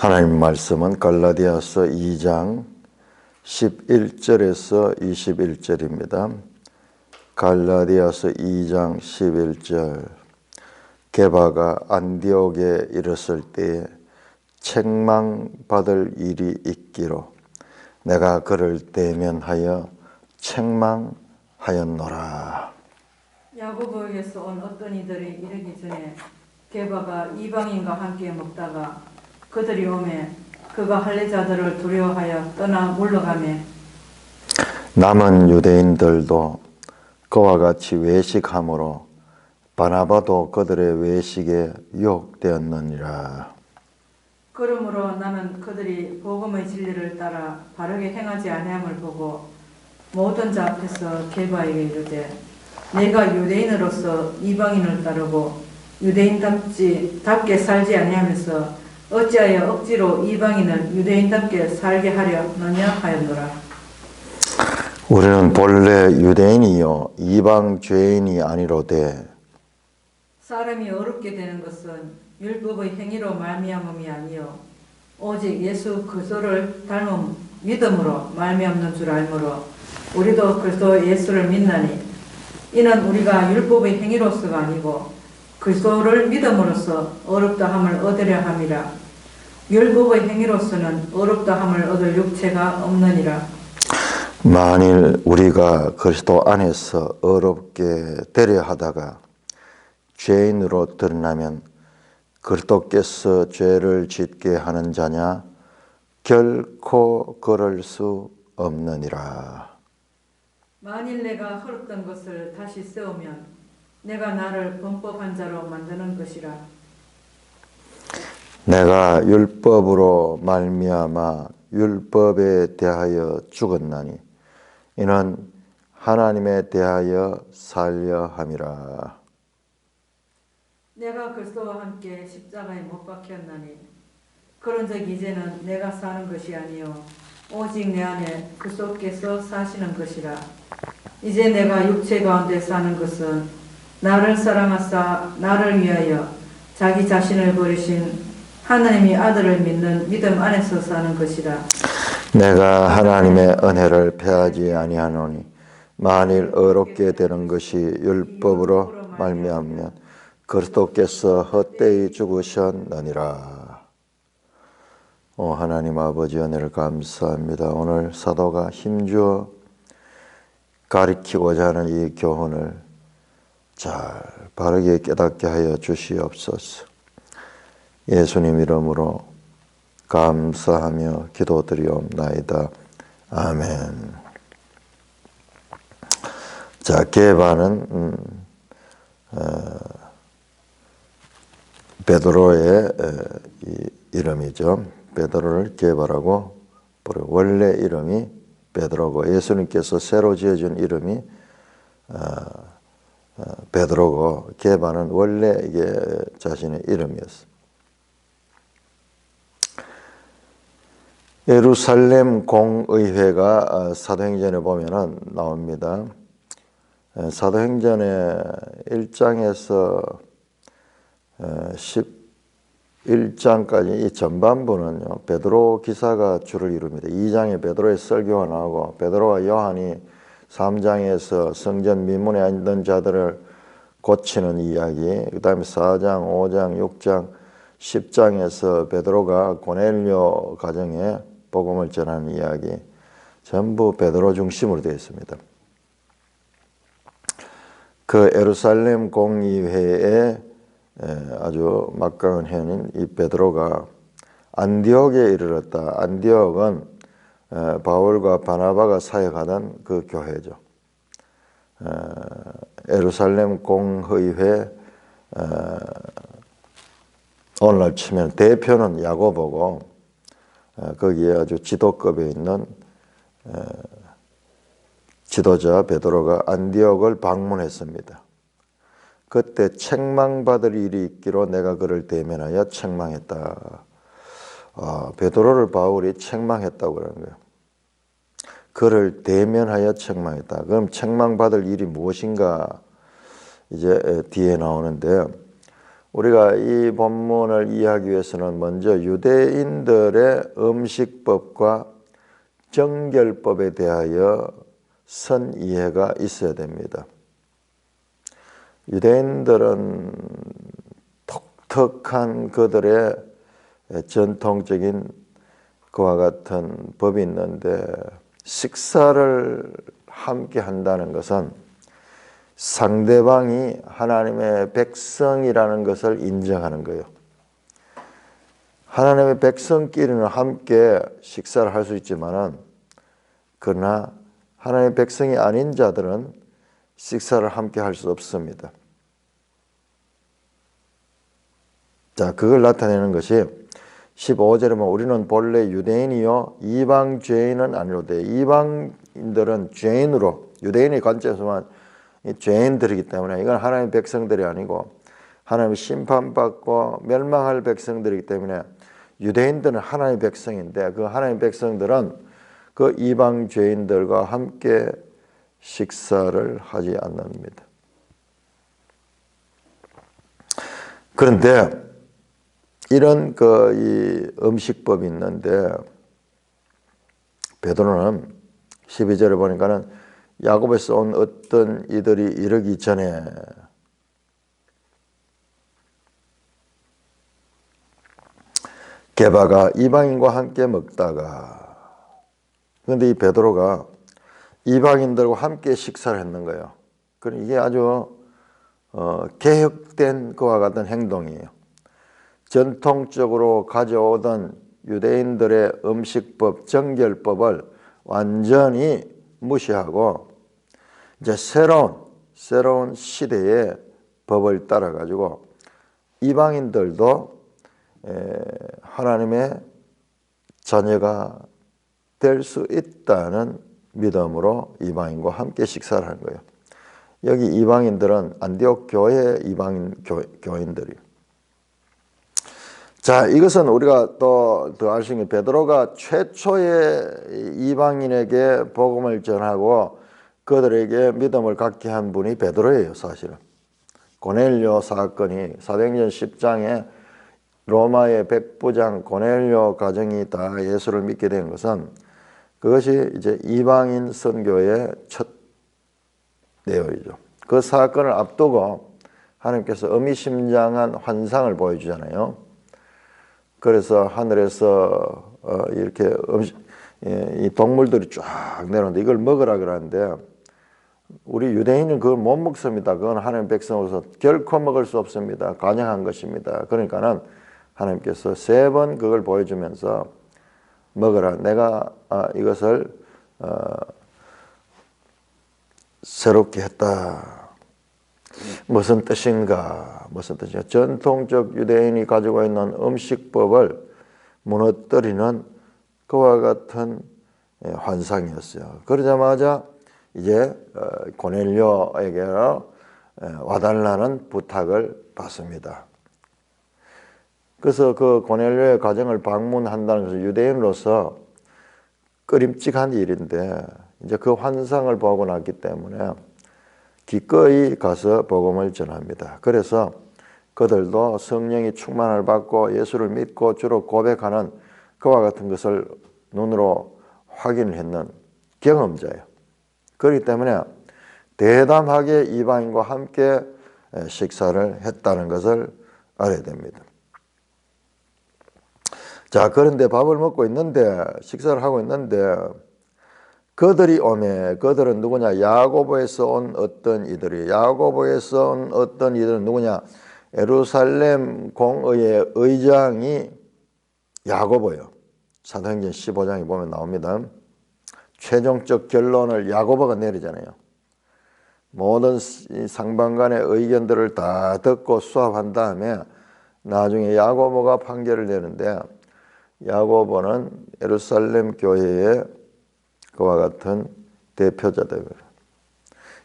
하나님 말씀은 갈라디아서 2장 11절에서 21절입니다. 갈라디아서 2장 11절. 게바가 안디옥에 이르렀을 때에 책망받을 일이 있기로 내가 그를 대면하여 책망하였노라. 야고보에게서 온 어떤 이들이 이르기 전에 게바가 이방인과 함께 먹다가 그들이 오매 그가 할례자들을 두려워하여 떠나 물러가매 남은 유대인들도 그와 같이 외식함으로 바나바도 그들의 외식에 유혹되었느니라. 그러므로 나는 그들이 복음의 진리를 따라 바르게 행하지 아니함을 보고 모든 자 앞에서 게바에게 이르되 내가 유대인으로서 이방인을 따르고 유대인답게 살지 아니하면서 어찌하여 억지로 이방인을 유대인답게 살게 하려느냐 하였노라. 우리는 본래 유대인이요 이방 죄인이 아니로되 사람이 어렵게 되는 것은 율법의 행위로 말미암음이 아니요 오직 예수 그리스도를 닮은 믿음으로 말미암는 줄 알므로 우리도 그리스도 예수를 믿나니 이는 우리가 율법의 행위로서가 아니고 그리스도를 믿음으로써 어렵다 함을 얻으려 함이라. 율법의 행위로서는 어렵다 함을 얻을 육체가 없느니라. 만일 우리가 그리스도 안에서 어렵게 되려 하다가 죄인으로 드러나면 그리스도께서 죄를 짓게 하는 자냐? 결코 그럴 수 없느니라. 만일 내가 헐었던 것을 다시 세우면 내가 나를 범법한 자로 만드는 것이라. 내가 율법으로 말미암아 율법에 대하여 죽었나니 이는 하나님에 대하여 살려 함이라. 내가 그리스도와 함께 십자가에 못 박혔나니 그런즉 이제는 내가 사는 것이 아니요 오직 내 안에 그리스도께서 사시는 것이라. 이제 내가 육체 가운데 사는 것은 나를 사랑하사 나를 위하여 자기 자신을 버리신 하나님이 아들을 믿는 믿음 안에서 사는 것이라. 내가 하나님의 은혜를 패하지 아니하노니 만일 어렵게 되는 것이 율법으로 말미암으면 그리스도께서 헛되이 죽으셨느니라. 하나님 아버지 은혜를 감사합니다. 오늘 사도가 힘주어 가르치고자 하는 이 교훈을 잘 바르게 깨닫게 하여 주시옵소서. 예수님 이름으로 감사하며 기도드리옵나이다. 아멘. 자, 게바는 베드로의 이름이죠. 베드로를 게바라고 부르고 원래 이름이 베드로고 예수님께서 새로 지어준 이름이 베드로고 게바는 원래 이게 자신의 이름이었습니다. 예루살렘 공의회가 사도행전에 보면은 나옵니다. 사도행전의 1장에서 11장까지 이 전반부는요, 베드로 기사가 주를 이룹니다. 2장에 베드로의 설교가 나오고, 베드로와 요한이 3장에서 성전 미문에 있는 자들을 고치는 이야기, 그 다음에 4장, 5장, 6장, 10장에서 베드로가 고넬료 가정에 복음을 전하는 이야기, 전부 베드로 중심으로 되어 있습니다. 그 예루살렘 공의회에 아주 막강한 현인 이 베드로가 안디옥에 이르렀다. 안디옥은 바울과 바나바가 사역하던 그 교회죠. 예루살렘 공의회 오늘날 치면 대표는 야고보고 거기에 아주 지도급에 있는 지도자 베드로가 안디옥을 방문했습니다. 그때 책망받을 일이 있기로 내가 그를 대면하여 책망했다. 베드로를 바울이 책망했다고 그러는 거예요. 그를 대면하여 책망했다. 그럼 책망받을 일이 무엇인가 이제 뒤에 나오는데 우리가 이 본문을 이해하기 위해서는 먼저 유대인들의 음식법과 정결법에 대하여 선 이해가 있어야 됩니다. 유대인들은 독특한 그들의 전통적인 그와 같은 법이 있는데, 식사를 함께 한다는 것은 상대방이 하나님의 백성이라는 것을 인정하는 거예요. 하나님의 백성끼리는 함께 식사를 할 수 있지만은, 그러나 하나님의 백성이 아닌 자들은 식사를 함께 할 수 없습니다. 자, 그걸 나타내는 것이 15절에 보면 우리는 본래 유대인이요 이방 죄인은 아니로되, 이방인들은 죄인으로, 유대인의 관점에서만 죄인들이기 때문에 이건 하나님의 백성들이 아니고 하나님의 심판받고 멸망할 백성들이기 때문에, 유대인들은 하나님의 백성인데 그 하나님의 백성들은 그 이방 죄인들과 함께 식사를 하지 않습니다. 그런데 이런 이 음식법이 있는데, 베드로는 12절에 보니까는 야곱에서 온 어떤 이들이 이르기 전에 게바가 이방인과 함께 먹다가, 그런데 이 베드로가 이방인들과 함께 식사를 했는 거예요. 그럼 이게 아주 개혁된 그와 같은 행동이에요. 전통적으로 가져오던 유대인들의 음식법, 정결법을 완전히 무시하고 이제 새로운 시대의 법을 따라 가지고 이방인들도 하나님의 자녀가 될 수 있다는 믿음으로 이방인과 함께 식사를 한 거예요. 여기 이방인들은 안디옥 교회 이방인 교인들이에요. 자, 이것은 우리가 또 더 알 수 있는 게, 베드로가 최초의 이방인에게 복음을 전하고 그들에게 믿음을 갖게 한 분이 베드로예요, 사실은. 고넬료 사건이 사도행전 10장에 로마의 백부장 고넬료 가정이 다 예수를 믿게 된 것은, 그것이 이제 이방인 선교의 첫 내용이죠. 그 사건을 앞두고 하나님께서 의미심장한 환상을 보여주잖아요. 그래서 하늘에서 이렇게 이 동물들이 쫙 내려오는데 이걸 먹으라 그러는데, 우리 유대인은 그걸 못 먹습니다. 그건 하나님 백성으로서 결코 먹을 수 없습니다. 관영한 것입니다. 그러니까는 하나님께서 3번 그걸 보여주면서 먹으라. 내가 이것을 새롭게 했다. 무슨 뜻인가? 전통적 유대인이 가지고 있는 음식법을 무너뜨리는 그와 같은 환상이었어요. 그러자마자 이제 고넬료에게 와달라는 부탁을 받습니다. 그래서 그 고넬료의 가정을 방문한다는 것은 유대인으로서 꺼림칙한 일인데, 이제 그 환상을 보고 났기 때문에 기꺼이 가서 복음을 전합니다. 그래서 그들도 성령이 충만을 받고 예수를 믿고 주로 고백하는 그와 같은 것을 눈으로 확인을 했는 경험자예요. 그렇기 때문에 대담하게 이방인과 함께 식사를 했다는 것을 알아야 됩니다. 자, 그런데 밥을 먹고 있는데, 식사를 하고 있는데 그들이 오매, 그들은 누구냐? 야고보에서 온 어떤 이들이. 야고보에서 온 어떤 이들은 누구냐? 예루살렘 공의의 의장이 야고보예요. 사도행전 15장에 보면 나옵니다. 최종적 결론을 야고보가 내리잖아요. 모든 상반간의 의견들을 다 듣고 수합한 다음에 나중에 야고보가 판결을 내는데, 야고보는 예루살렘 교회의 그와 같은 대표자들입니다.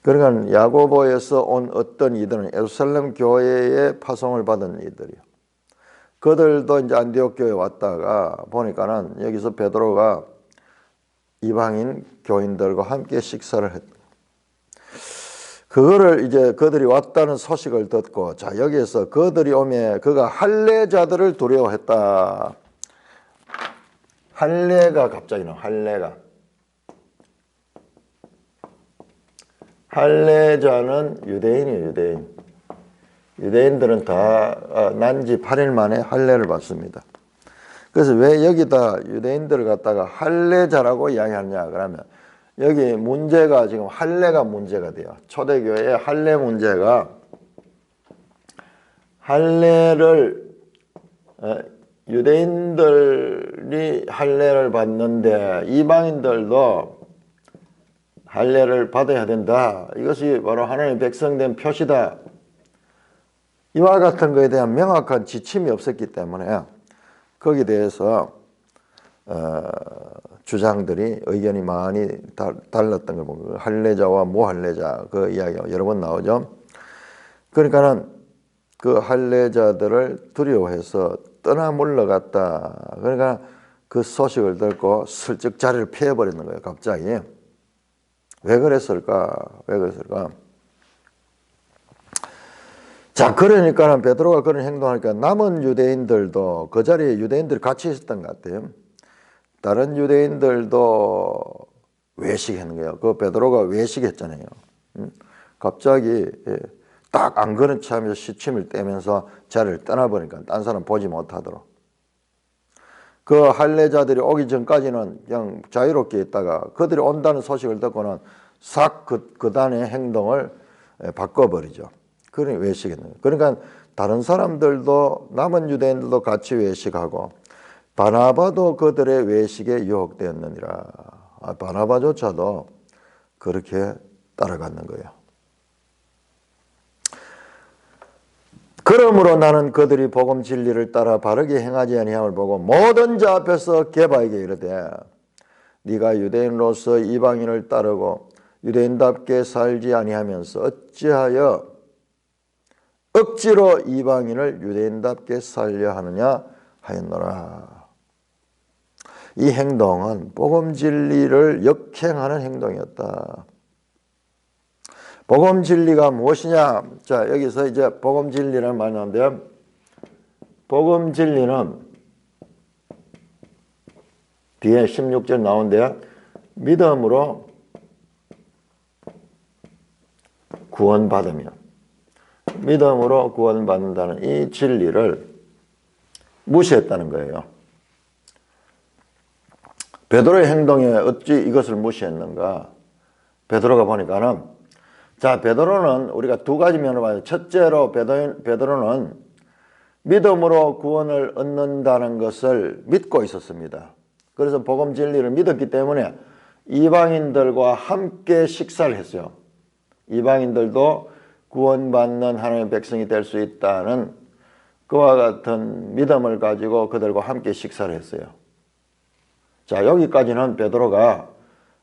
그러니까 야고보에서 온 어떤 이들은 예루살렘 교회의 파송을 받은 이들이요. 그들도 이제 안디옥 교회에 왔다가 보니까는 여기서 베드로가 이방인 교인들과 함께 식사를 했다. 그거를 이제 그들이 왔다는 소식을 듣고, 자, 여기에서 그들이 오매 그가 할례자들을 두려워했다. 할례가 갑자기 나와. 할례자는 유대인이에요. 유대인들은 다 난지 8일 만에 할례를 받습니다. 그래서 왜 여기다 유대인들을 갖다가 할례자라고 이야기하느냐 그러면, 여기 문제가 지금 할례가 문제가 돼요. 초대교회의 할례 문제가, 할례를 유대인들이 할례를 받는데 이방인들도 할례를 받아야 된다. 이것이 바로 하나님의 백성된 표시다. 이와 같은 것에 대한 명확한 지침이 없었기 때문에 거기에 대해서 주장들이 의견이 많이 달랐던 걸 보면, 할례자와 무할례자 그 이야기가 여러 번 나오죠. 그러니까는 그 할례자들을 두려워해서 떠나 물러갔다. 그러니까 그 소식을 듣고 슬쩍 자리를 피해버리는 거예요. 갑자기. 왜 그랬을까? 자, 그러니까는 베드로가 그런 행동하니까 남은 유대인들도, 그 자리에 유대인들이 같이 있었던 것 같아요. 다른 유대인들도 외식하는 거예요. 그 베드로가 외식했잖아요. 갑자기 딱 안 그런 차면서 시침을 떼면서 자리를 떠나버리니까 딴 사람 보지 못하도록. 그 할례자들이 오기 전까지는 그냥 자유롭게 있다가 그들이 온다는 소식을 듣고는 싹 그단의 행동을 바꿔버리죠. 그러니 외식했는 거예요. 그러니까 다른 사람들도, 남은 유대인들도 같이 외식하고 바나바도 그들의 외식에 유혹되었느니라. 바나바조차도 그렇게 따라갔는 거예요. 그러므로 나는 그들이 복음 진리를 따라 바르게 행하지 아니함을 보고 모든 자 앞에서 게바에게 이르되, 네가 유대인으로서 이방인을 따르고 유대인답게 살지 아니하면서 어찌하여 억지로 이방인을 유대인답게 살려 하느냐 하였노라. 이 행동은 복음 진리를 역행하는 행동이었다. 복음 진리가 무엇이냐? 자, 여기서 이제 복음 진리라는 말이 나오는데요. 복음 진리는 뒤에 16절 나오는데요. 믿음으로 구원받으며, 믿음으로 구원받는다는 이 진리를 무시했다는 거예요. 베드로의 행동에 어찌 이것을 무시했는가? 베드로가 보니까는, 자, 베드로는 우리가 두 가지 면을 봐요. 첫째로 베드로는 믿음으로 구원을 얻는다는 것을 믿고 있었습니다. 그래서 복음 진리를 믿었기 때문에 이방인들과 함께 식사를 했어요. 이방인들도 구원받는 하나님의 백성이 될 수 있다는 그와 같은 믿음을 가지고 그들과 함께 식사를 했어요. 자, 여기까지는 베드로가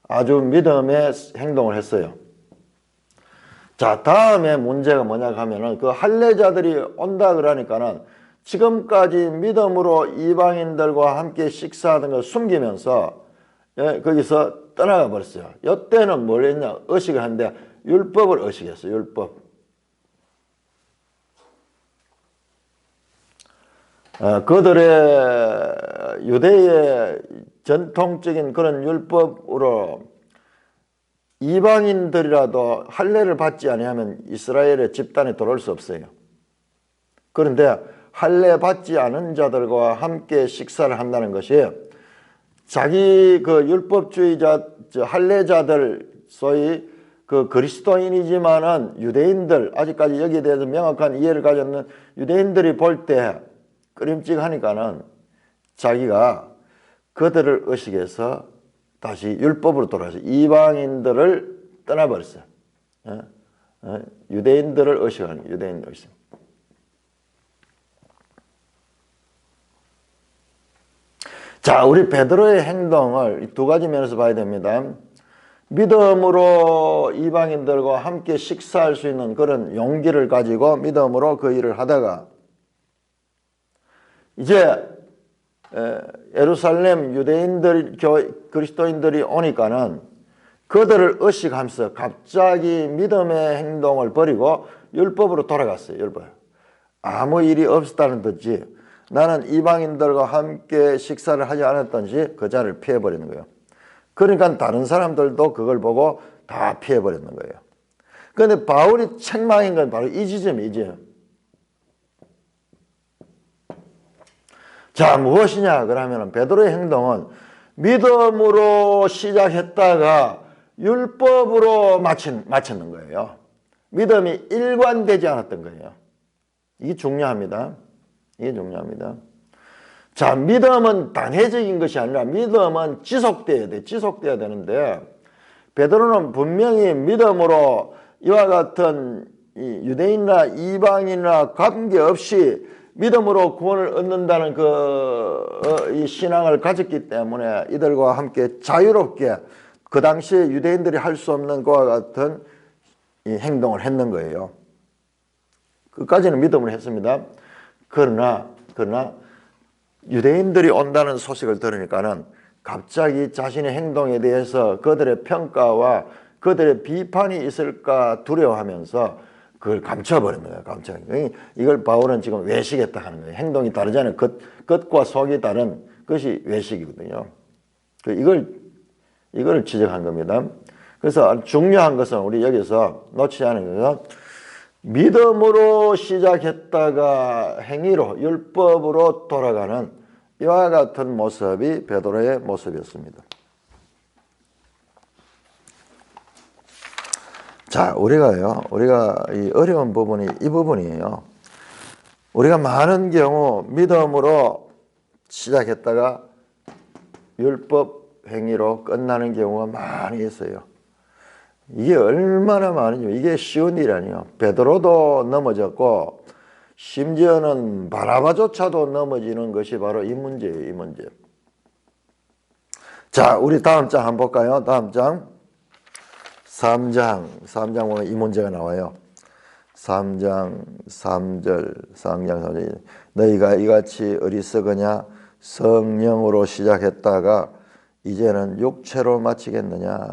아주 믿음의 행동을 했어요. 자, 다음에 문제가 뭐냐 하면은 그 할례자들이 온다 그러니까는 지금까지 믿음으로 이방인들과 함께 식사하던 걸 숨기면서 거기서 떠나가 버렸어요. 이때는 뭘 했냐? 의식을 하는데 율법을 의식했어요. 율법. 그들의 유대의 전통적인 그런 율법으로 이방인들이라도 할례를 받지 아니하면 이스라엘의 집단에 들어올 수 없어요. 그런데 할례 받지 않은 자들과 함께 식사를 한다는 것이 자기 그 율법주의자, 할례자들, 소위 그 그리스도인이지만은 유대인들, 아직까지 여기에 대해서 명확한 이해를 가졌는 유대인들이 볼 때 끄림직하니까는 자기가 그들을 의식해서 다시 율법으로 돌아와서 이방인들을 떠나버렸어요. 유대인들을 의식하는 거예요. 유대인들 의식. 자, 우리 베드로의 행동을 두 가지 면에서 봐야 됩니다. 믿음으로 이방인들과 함께 식사할 수 있는 그런 용기를 가지고 믿음으로 그 일을 하다가 이제 예루살렘 유대인들, 그리스도인들이 오니까는 그들을 의식하면서 갑자기 믿음의 행동을 버리고 율법으로 돌아갔어요. 율법. 아무 일이 없었다는 듯이 나는 이방인들과 함께 식사를 하지 않았던지 그 자리를 피해버리는 거예요. 그러니까 다른 사람들도 그걸 보고 다 피해버리는 거예요. 그런데 바울이 책망인 건 바로 이 지점이죠. 자, 무엇이냐 그러면 베드로의 행동은 믿음으로 시작했다가 율법으로 마치는 거예요. 믿음이 일관되지 않았던 거예요. 이게 중요합니다. 이게 중요합니다. 자, 믿음은 단회적인 것이 아니라 믿음은 지속돼야 돼. 지속돼야 되는데 베드로는 분명히 믿음으로 이와 같은 유대인이나 이방인이나 관계없이 믿음으로 구원을 얻는다는 이 신앙을 가졌기 때문에 이들과 함께 자유롭게 그 당시에 유대인들이 할 수 없는 그와 같은 이 행동을 했는 거예요. 끝까지는 믿음을 했습니다. 그러나 유대인들이 온다는 소식을 들으니까는 갑자기 자신의 행동에 대해서 그들의 평가와 그들의 비판이 있을까 두려워하면서 그걸 감춰버리는 거예요. 이걸 바울은 지금 외식했다 하는 거예요. 행동이 다르잖아요. 겉과 속이 다른 것이 외식이거든요. 이걸 지적한 겁니다. 그래서 중요한 것은 우리 여기서 놓치지 않은 것은 믿음으로 시작했다가 행위로 율법으로 돌아가는 이와 같은 모습이 베드로의 모습이었습니다. 자, 우리가 이 어려운 부분이 이 부분이에요. 우리가 많은 경우 믿음으로 시작했다가 율법 행위로 끝나는 경우가 많이 있어요. 이게 얼마나 많은지, 이게 쉬운 일이 아니에요. 베드로도 넘어졌고 심지어는 바나바조차도 넘어지는 것이 바로 이 문제예요. 이 문제. 자, 우리 다음 장 한번 볼까요? 다음 장 3장 보면 이 문제가 나와요. 3장 3절 너희가 이같이 어리석으냐 성령으로 시작했다가 이제는 육체로 마치겠느냐.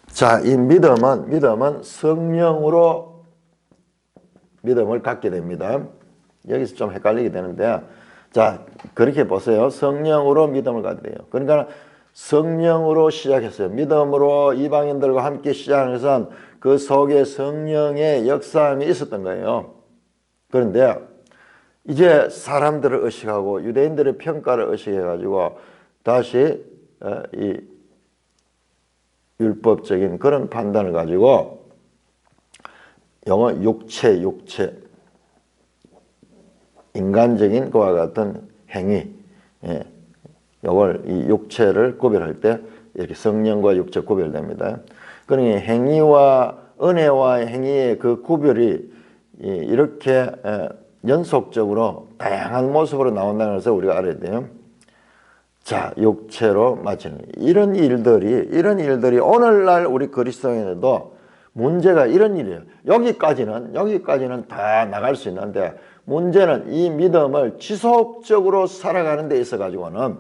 자, 이 믿음은 성령으로 믿음을 갖게 됩니다. 여기서 좀 헷갈리게 되는데, 자, 그렇게 보세요. 성령으로 믿음을 갖게 돼요. 그러니까 성령으로 시작했어요. 믿음으로 이방인들과 함께 시작한 것은 그 속에 성령의 역사함이 있었던 거예요. 그런데 이제 사람들을 의식하고 유대인들의 평가를 의식해가지고 다시 이 율법적인 그런 판단을 가지고 영어 육체 인간적인 그와 같은 행위, 이걸 이 육체를 구별할 때 이렇게 성령과 육체 구별됩니다. 그러니 행위와 은혜와 행위의 그 구별이 이렇게 연속적으로 다양한 모습으로 나온다는 것을 우리가 알아야 돼요. 자, 육체로 마치는 이런 일들이 오늘날 우리 그리스도인에도 문제가 이런 일이에요. 여기까지는 다 나갈 수 있는데 문제는 이 믿음을 지속적으로 살아가는 데 있어 가지고는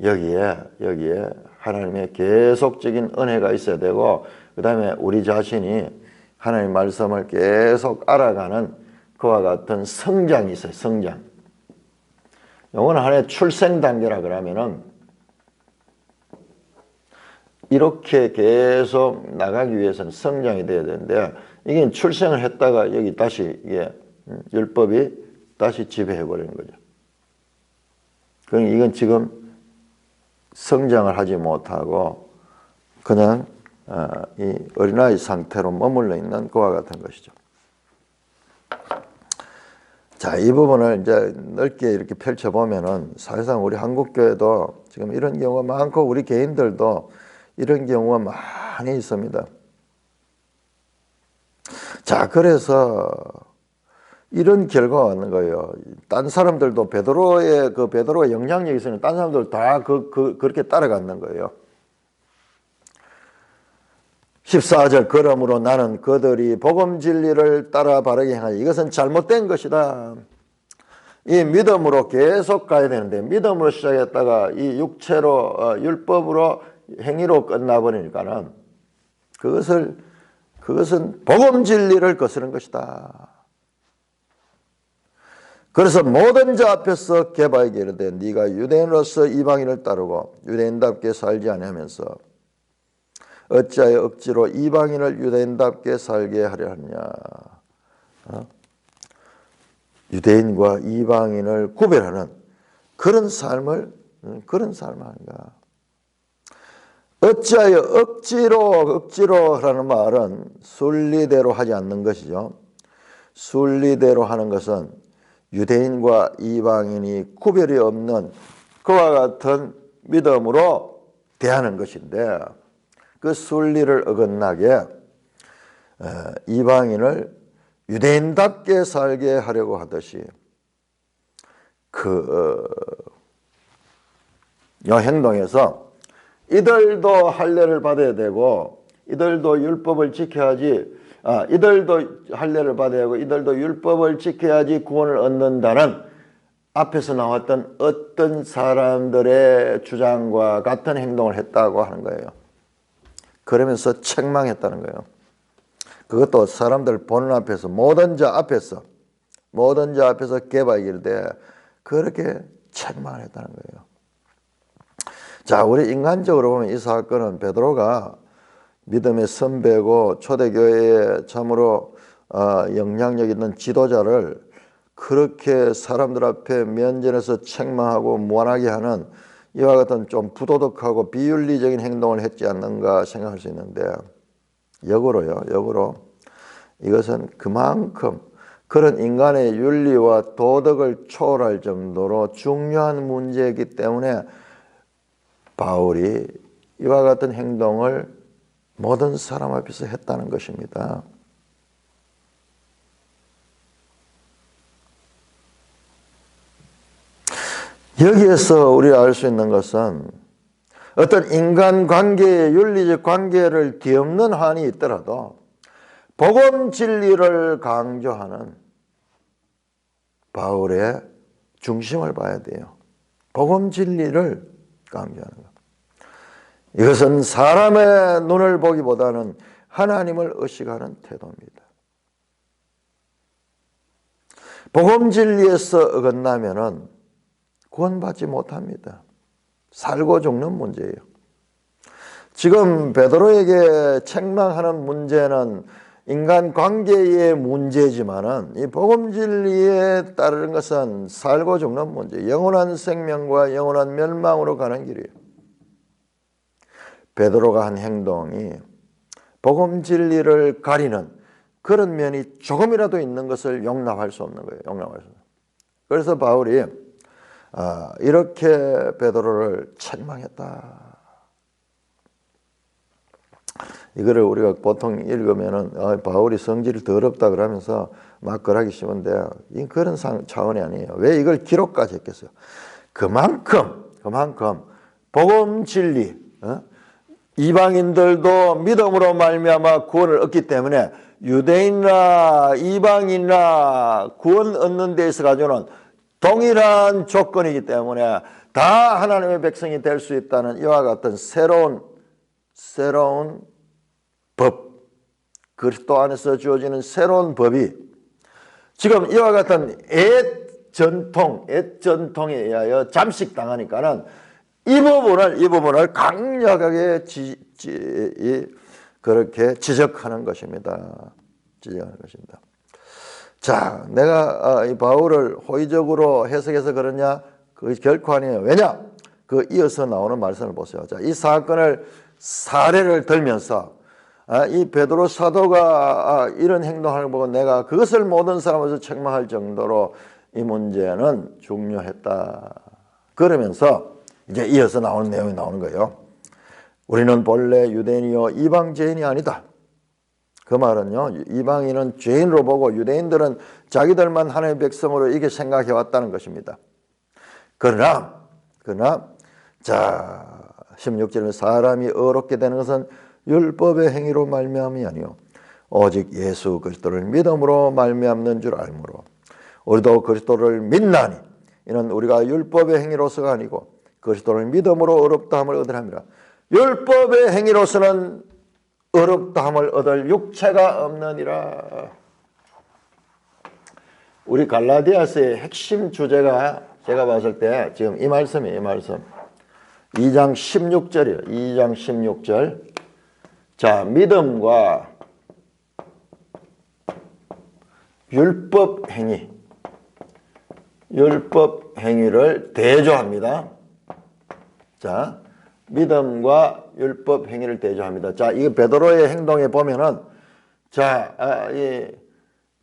여기에 하나님의 계속적인 은혜가 있어야 되고, 그 다음에 우리 자신이 하나님의 말씀을 계속 알아가는 그와 같은 성장이 있어요. 성장. 이거는 하나의 출생 단계라 그러면은 이렇게 계속 나가기 위해서는 성장이 돼야 되는데, 이게 출생을 했다가 여기 다시 이게 율법이 다시 지배해 버리는 거죠. 그러니까 이건 지금 성장을 하지 못하고 그냥 이 어린아이 상태로 머물러 있는 그와 같은 것이죠. 자, 이 부분을 이제 넓게 이렇게 펼쳐보면은 사실상 우리 한국교회도 지금 이런 경우가 많고 우리 개인들도 이런 경우가 많이 있습니다. 자, 그래서 이런 결과가 왔는 거예요. 딴 사람들도 베드로의 영향력이 있으니 딴 사람들 다 그렇게 따라갔는 거예요. 14절 그러므로 나는 그들이 복음 진리를 따라 바르게 행하니 이것은 잘못된 것이다. 이 믿음으로 계속 가야 되는데 믿음으로 시작했다가 이 육체로 율법으로 행위로 끝나버리니까는 그것은 복음 진리를 거스른 것이다. 그래서 모든 자 앞에서 개바에게 이르되 네가 유대인으로서 이방인을 따르고 유대인답게 살지 아니하면서 어찌하여 억지로 이방인을 유대인답게 살게 하려 하느냐. 유대인과 이방인을 구별하는 그런 삶을 하는가. 어찌하여 억지로라는 말은 순리대로 하지 않는 것이죠. 순리대로 하는 것은 유대인과 이방인이 구별이 없는 그와 같은 믿음으로 대하는 것인데 그 순리를 어긋나게 이방인을 유대인답게 살게 하려고 하듯이 이 행동에서 이들도 할례를 받아야 되고 이들도 율법을 지켜야지 이들도 할례를 받아야 하고 이들도 율법을 지켜야지 구원을 얻는다는 앞에서 나왔던 어떤 사람들의 주장과 같은 행동을 했다고 하는 거예요. 그러면서 책망했다는 거예요. 그것도 사람들 보는 앞에서 모든 자 앞에서 개바이길 때 그렇게 책망을 했다는 거예요. 자, 우리 인간적으로 보면 이 사건은 베드로가 믿음의 선배고 초대교회에 참으로 영향력 있는 지도자를 그렇게 사람들 앞에 면전에서 책망하고 무안하게 하는 이와 같은 좀 부도덕하고 비윤리적인 행동을 했지 않는가 생각할 수 있는데 역으로 이것은 그만큼 그런 인간의 윤리와 도덕을 초월할 정도로 중요한 문제이기 때문에 바울이 이와 같은 행동을 모든 사람 앞에서 했다는 것입니다. 여기에서 우리가 알 수 있는 것은 어떤 인간관계의 윤리적 관계를 뒤엎는 한이 있더라도 복음 진리를 강조하는 바울의 중심을 봐야 돼요. 복음 진리를 강조하는 것. 이것은 사람의 눈을 보기보다는 하나님을 의식하는 태도입니다. 복음 진리에서 어긋나면은 구원받지 못합니다. 살고 죽는 문제예요. 지금 베드로에게 책망하는 문제는 인간관계의 문제지만은 이 복음 진리에 따르는 것은 살고 죽는 문제, 영원한 생명과 영원한 멸망으로 가는 길이에요. 베드로가 한 행동이 복음 진리를 가리는 그런 면이 조금이라도 있는 것을 용납할 수 없는 거예요. 용납할 수 없는. 그래서 바울이 이렇게 베드로를 책망했다. 이거를 우리가 보통 읽으면은 바울이 성질이 더럽다 그러면서 막 그러기 쉬운데 이 그런 차원이 아니에요. 왜 이걸 기록까지 했겠어요? 그만큼 복음 진리, 이방인들도 믿음으로 말미암아 구원을 얻기 때문에 유대인이나 이방인이나 구원 얻는 데 있어 가지고는 동일한 조건이기 때문에 다 하나님의 백성이 될 수 있다는 이와 같은 새로운 법, 그리스도 안에서 주어지는 새로운 법이 지금 이와 같은 옛 전통에 의하여 잠식당하니까는 이 부분을 강력하게 그렇게 지적하는 것입니다. 자, 내가 이 바울을 호의적으로 해석해서 그러냐? 그것이 결코 아니에요. 왜냐? 그 이어서 나오는 말씀을 보세요. 자, 이 사건을 사례를 들면서 이 베드로 사도가 이런 행동을 보고 내가 그것을 모든 사람에서 책망할 정도로 이 문제는 중요했다. 그러면서 이제 이어서 나오는 내용이 나오는 거예요. 우리는 본래 유대인이요 이방 죄인이 아니다. 그 말은요, 이방인은 죄인으로 보고 유대인들은 자기들만 하나님의 백성으로 이렇게 생각해 왔다는 것입니다. 그러나 자 16절에 사람이 의롭게 되는 것은 율법의 행위로 말미암이 아니요 오직 예수 그리스도를 믿음으로 말미암는 줄 알므로 우리도 그리스도를 믿나니 이는 우리가 율법의 행위로서가 아니고 그리스도를 믿음으로 의롭다함을 얻으랍니다. 율법의 행위로서는 의롭다함을 얻을 육체가 없느니라. 우리 갈라디아서의 핵심 주제가 제가 봤을 때 지금 이 말씀이에요. 이 말씀 2장 16절이에요. 2장 16절. 자, 믿음과 율법 행위를 대조합니다. 자, 믿음과 율법 행위를 대조합니다. 자, 이 베드로의 행동에 보면은 이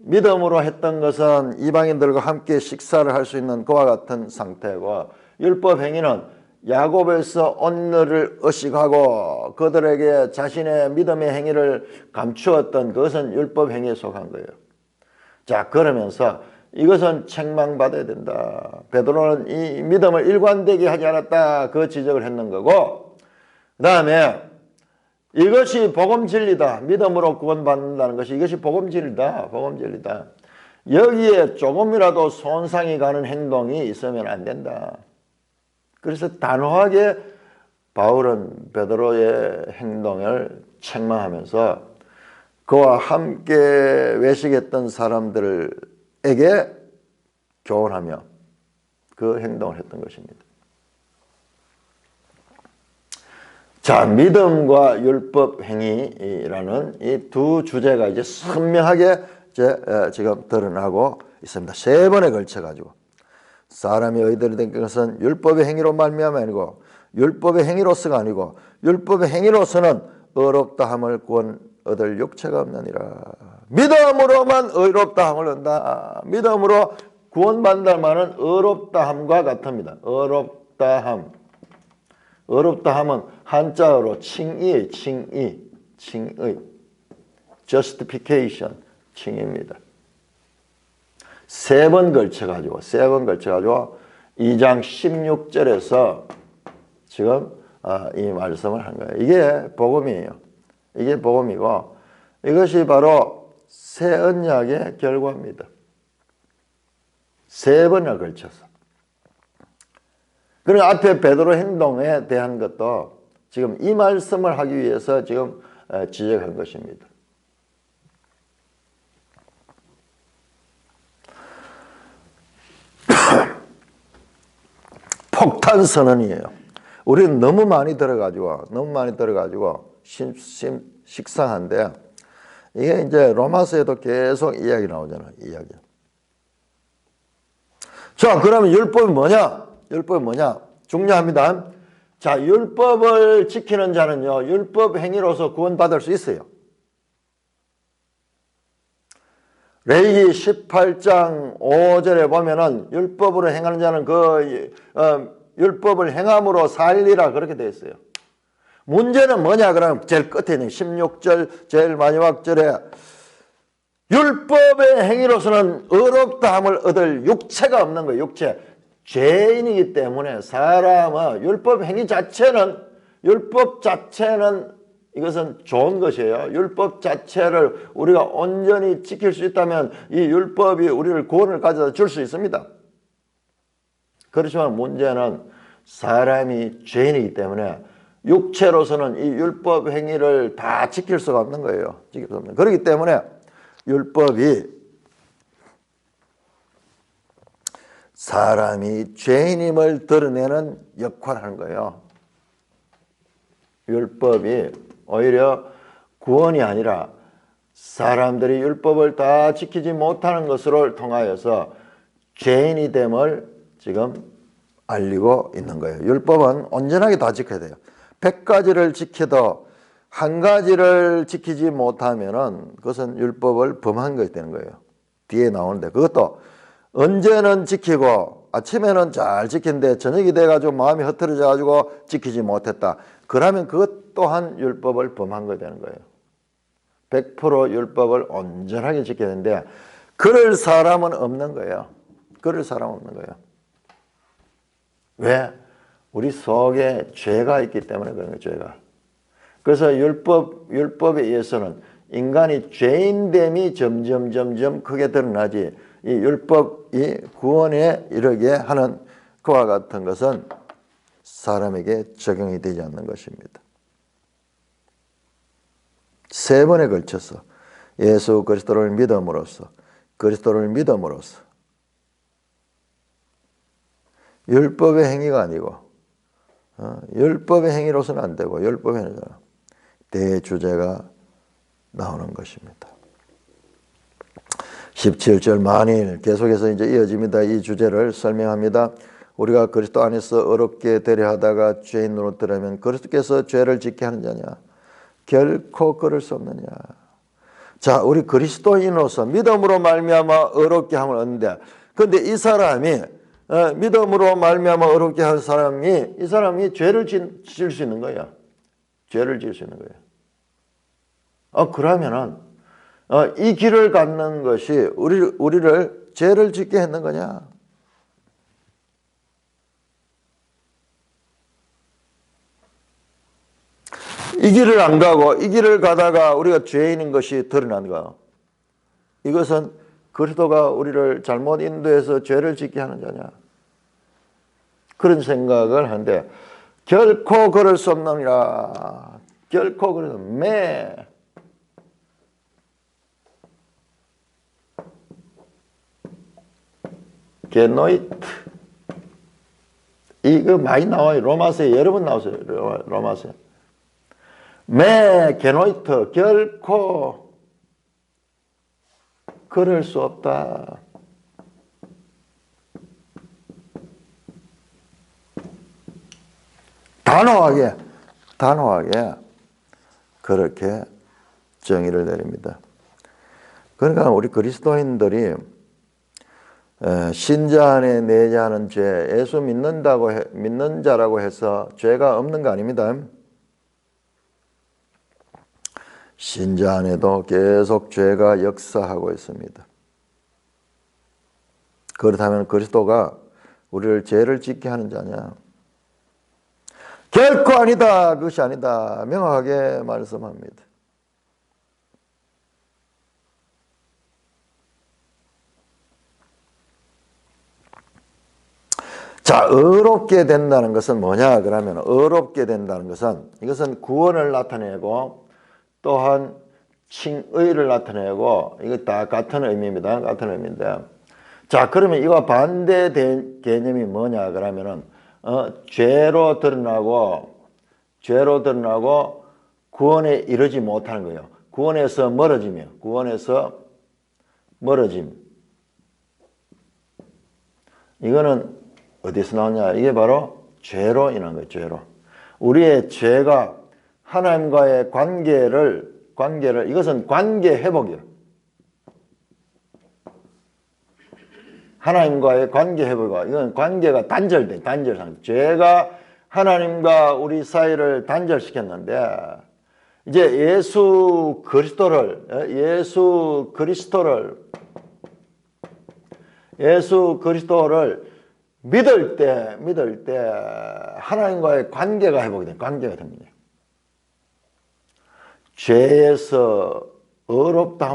믿음으로 했던 것은 이방인들과 함께 식사를 할 수 있는 그와 같은 상태고, 율법 행위는 야곱에서 온너를 의식하고 그들에게 자신의 믿음의 행위를 감추었던 그것은 율법 행위에 속한 거예요. 자, 그러면서 이것은 책망받아야 된다. 베드로는 이 믿음을 일관되게 하지 않았다. 그 지적을 했는 거고, 그 다음에 이것이 복음 진리다. 믿음으로 구원받는다는 것이 이것이 복음 진리다. 복음 진리다. 여기에 조금이라도 손상이 가는 행동이 있으면 안 된다. 그래서 단호하게 바울은 베드로의 행동을 책망하면서 그와 함께 외식했던 사람들에게 교훈하며 그 행동을 했던 것입니다. 자, 믿음과 율법 행위라는 이 두 주제가 이제 선명하게 지금 드러나고 있습니다. 세 번에 걸쳐 가지고 사람이 의인이 된 것은 율법의 행위로 말미암아 아니고 율법의 행위로서가 아니고 율법의 행위로서는 의롭다함을 구원 얻을 육체가 없느니라. 믿음으로만 의롭다함을 얻는다. 믿음으로 구원받는다는 말은 의롭다함과 같습니다. 의롭다함은 한자어로 칭의, justification, 칭의입니다. 세 번 걸쳐가지고 2장 16절에서 지금 이 말씀을 한 거예요. 이게 복음이에요. 이게 복음이고 이것이 바로 새 언약의 결과입니다. 세 번을 걸쳐서. 그리고 앞에 베드로 행동에 대한 것도 지금 이 말씀을 하기 위해서 지금 지적한 것입니다. 폭탄 선언이에요. 우리는 너무 많이 들어가지고 식상한데 이게 이제 로마서에도 계속 이야기 나오잖아요. 이야기. 자, 그러면 율법이 뭐냐? 율법이 뭐냐? 중요합니다. 자, 율법을 지키는 자는요, 율법 행위로서 구원받을 수 있어요. 레위기 18장 5절에 보면은 율법으로 행하는 자는 율법을 행함으로 살리라 그렇게 되어 있어요. 문제는 뭐냐? 그러면 제일 끝에 있는 16절 제일 마지막 절에 율법의 행위로서는 의롭다함을 얻을 육체가 없는 거예요. 육체. 죄인이기 때문에 사람은 율법 자체는 이것은 좋은 것이에요. 율법 자체를 우리가 온전히 지킬 수 있다면 이 율법이 우리를 구원을 가져다 줄 수 있습니다. 그렇지만 문제는 사람이 죄인이기 때문에 육체로서는 이 율법 행위를 다 지킬 수가 없는 거예요. 지킬 수 없는. 그렇기 때문에 율법이 사람이 죄인임을 드러내는 역할을 하는 거예요. 율법이 오히려 구원이 아니라 사람들이 율법을 다 지키지 못하는 것을 통하여서 죄인이 됨을 지금 알리고 있는 거예요. 율법은 온전하게 다 지켜야 돼요. 100가지를 지켜도 한 가지를 지키지 못하면은 그것은 율법을 범한 것이 되는 거예요. 뒤에 나오는데 그것도 언제는 지키고 아침에는 잘 지킨데 저녁이 돼가지고 마음이 흐트러져가지고 지키지 못했다. 그러면 그것 또한 율법을 범한 것이 되는 거예요. 100% 율법을 온전하게 지켜야 되는데 그럴 사람은 없는 거예요. 그럴 사람은 없는 거예요. 왜? 우리 속에 죄가 있기 때문에 그런 거예요. 죄가. 그래서 율법에 의해서는 인간이 죄인됨이 점점 크게 드러나지 이 율법이 구원에 이르게 하는 그와 같은 것은 사람에게 적용이 되지 않는 것입니다. 세 번에 걸쳐서 예수 그리스도를 믿음으로써 율법의 행위가 아니고 율법의 행위로서는 안 되고 율법의 행위가 대주제가 나오는 것입니다. 17절 만일 계속해서 이제 이어집니다. 이 주제를 설명합니다. 우리가 그리스도 안에서 어렵게 되려 하다가 죄인 노릇하면 그리스도께서 죄를 짓게 하는 자냐? 결코 그럴 수 없느냐? 자, 우리 그리스도인으로서 믿음으로 말미암아 어렵게 함을 얻는데, 그런데 이 사람이 믿음으로 말미암아 어렵게 한 사람이 이 사람이 죄를 지을 수 있는 거예요. 죄를 지을 수 있는 거예요. 그러면은 이 길을 갖는 것이 우리를 죄를 짓게 했는 거냐? 이 길을 안 가고 이 길을 가다가 우리가 죄인인 것이 드러난 거. 이것은 그리스도가 우리를 잘못 인도해서 죄를 짓게 하는 자냐? 그런 생각을 하는데 결코 그럴 수 없느니라. 결코 그럴 수 없네. 게노이트. 이거 많이 나와요. 로마서에 여러 번 나오세요. 로마서에. 게노이트. 결코 그럴 수 없다. 단호하게 그렇게 정의를 내립니다. 그러니까 우리 그리스도인들이 신자 안에 내재하는 죄, 예수 믿는 자라고 해서 죄가 없는 거 아닙니다. 신자 안에도 계속 죄가 역사하고 있습니다. 그렇다면 그리스도가 우리를 죄를 짓게 하는 자냐? 결코 아니다. 그것이 아니다. 명확하게 말씀합니다. 자, 의롭게 된다는 것은 뭐냐? 그러면 의롭게 된다는 것은 이것은 구원을 나타내고 또한 칭의를 나타내고 이거 다 같은 의미입니다. 같은 의미인데. 자, 그러면 이와 반대된 개념이 뭐냐? 그러면은 죄로 드러나고 구원에 이르지 못하는 거예요. 구원에서 멀어짐. 이거는 어디서 나오냐? 이게 바로 죄로 인한 거예요. 죄로. 우리의 죄가 하나님과의 관계를 이것은 관계 회복이에요. 하나님과의 관계 회복과 이건 관계가 단절 상태. 죄가 하나님과 우리 사이를 단절시켰는데 이제 예수 그리스도를 믿을 때 하나님과의 관계가 회복이 됩니다. 관계가 됩니다. 죄에서 의롭다함을